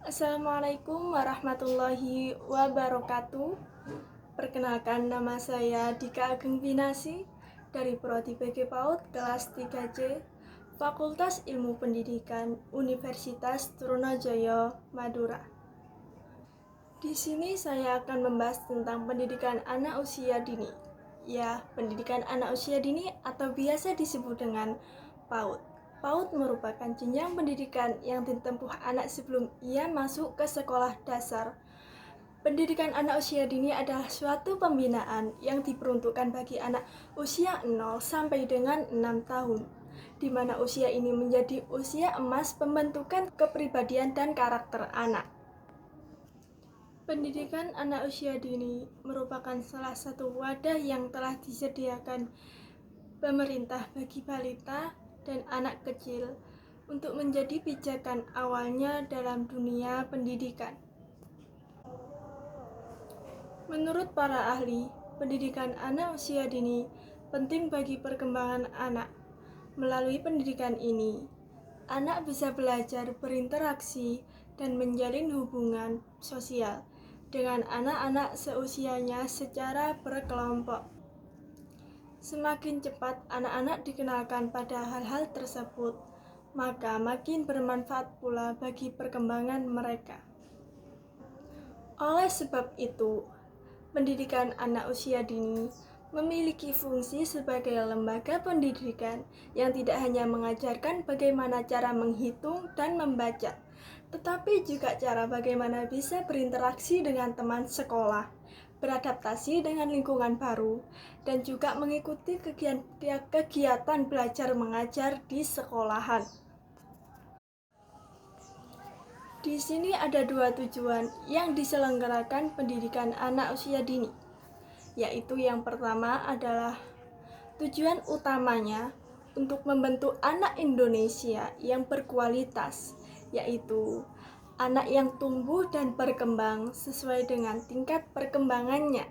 Assalamualaikum warahmatullahi wabarakatuh. Perkenalkan, nama saya Dika Ageng Binasi dari Prodi PG PAUD kelas 3C, Fakultas Ilmu Pendidikan Universitas Trunojoyo, Madura. Di sini saya akan membahas tentang pendidikan anak usia dini. Ya, pendidikan anak usia dini atau biasa disebut dengan PAUD. PAUD merupakan jenjang pendidikan yang ditempuh anak sebelum ia masuk ke sekolah dasar. Pendidikan anak usia dini adalah suatu pembinaan yang diperuntukkan bagi anak usia 0 sampai dengan 6 tahun, di mana usia ini menjadi usia emas pembentukan kepribadian dan karakter anak. Pendidikan anak usia dini merupakan salah satu wadah yang telah disediakan pemerintah bagi balita dan anak kecil untuk menjadi pijakan awalnya dalam dunia pendidikan. Menurut para ahli, pendidikan anak usia dini penting bagi perkembangan anak. Melalui pendidikan ini, anak bisa belajar berinteraksi dan menjalin hubungan sosial dengan anak-anak seusianya secara berkelompok. Semakin cepat anak-anak dikenalkan pada hal-hal tersebut, maka makin bermanfaat pula bagi perkembangan mereka. Oleh sebab itu, pendidikan anak usia dini memiliki fungsi sebagai lembaga pendidikan yang tidak hanya mengajarkan bagaimana cara menghitung dan membaca, tetapi juga cara bagaimana bisa berinteraksi dengan teman sekolah, beradaptasi dengan lingkungan baru, dan juga mengikuti kegiatan belajar mengajar di sekolahan. Di sini ada dua tujuan yang diselenggarakan pendidikan anak usia dini, yaitu yang pertama adalah tujuan utamanya untuk membentuk anak Indonesia yang berkualitas, yaitu anak yang tumbuh dan berkembang sesuai dengan tingkat perkembangannya,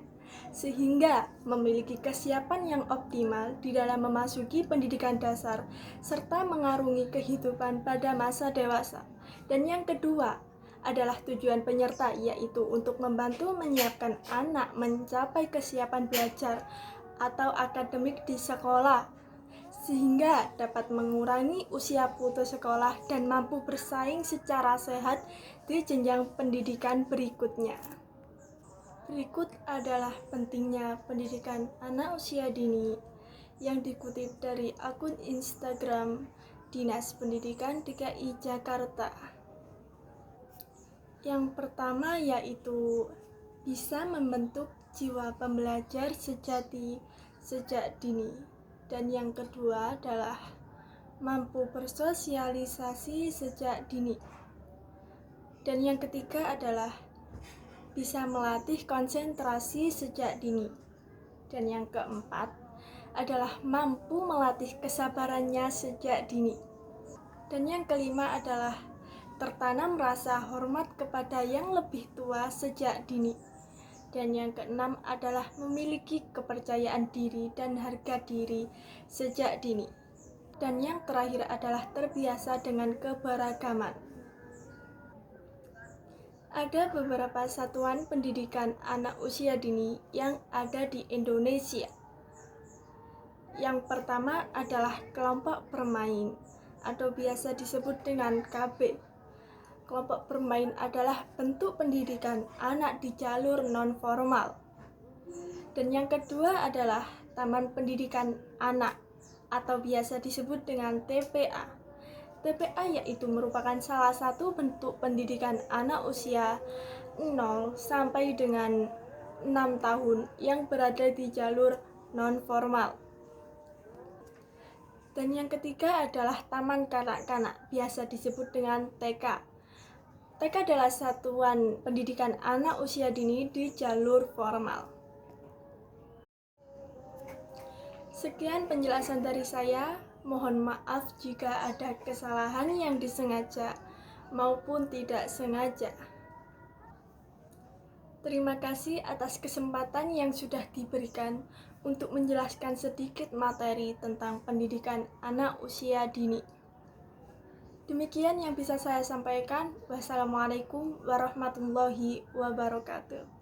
sehingga memiliki kesiapan yang optimal di dalam memasuki pendidikan dasar serta mengarungi kehidupan pada masa dewasa. Dan yang kedua adalah tujuan penyerta, yaitu untuk membantu menyiapkan anak mencapai kesiapan belajar atau akademik di sekolah, sehingga dapat mengurangi usia putus sekolah dan mampu bersaing secara sehat di jenjang pendidikan berikutnya. Berikut adalah pentingnya pendidikan anak usia dini yang dikutip dari akun Instagram Dinas Pendidikan DKI Jakarta. Yang pertama yaitu bisa membentuk jiwa pembelajar sejati sejak dini. Dan yang kedua adalah mampu bersosialisasi sejak dini. Dan yang ketiga adalah bisa melatih konsentrasi sejak dini. Dan yang keempat adalah mampu melatih kesabarannya sejak dini. Dan yang kelima adalah tertanam rasa hormat kepada yang lebih tua sejak dini. Dan yang keenam adalah memiliki kepercayaan diri dan harga diri sejak dini. Dan yang terakhir adalah terbiasa dengan keberagaman. Ada beberapa satuan pendidikan anak usia dini yang ada di Indonesia. Yang pertama adalah kelompok bermain atau biasa disebut dengan KB. Kelompok bermain adalah bentuk pendidikan anak di jalur non-formal. Dan yang kedua adalah taman pendidikan anak atau biasa disebut dengan TPA. TPA yaitu merupakan salah satu bentuk pendidikan anak usia 0 sampai dengan 6 tahun yang berada di jalur non-formal. Dan yang ketiga adalah taman kanak-kanak, biasa disebut dengan TK. TK adalah satuan pendidikan anak usia dini di jalur formal. Sekian penjelasan dari saya. Mohon maaf jika ada kesalahan yang disengaja maupun tidak sengaja. Terima kasih atas kesempatan yang sudah diberikan untuk menjelaskan sedikit materi tentang pendidikan anak usia dini. Demikian yang bisa saya sampaikan. Wassalamualaikum warahmatullahi wabarakatuh.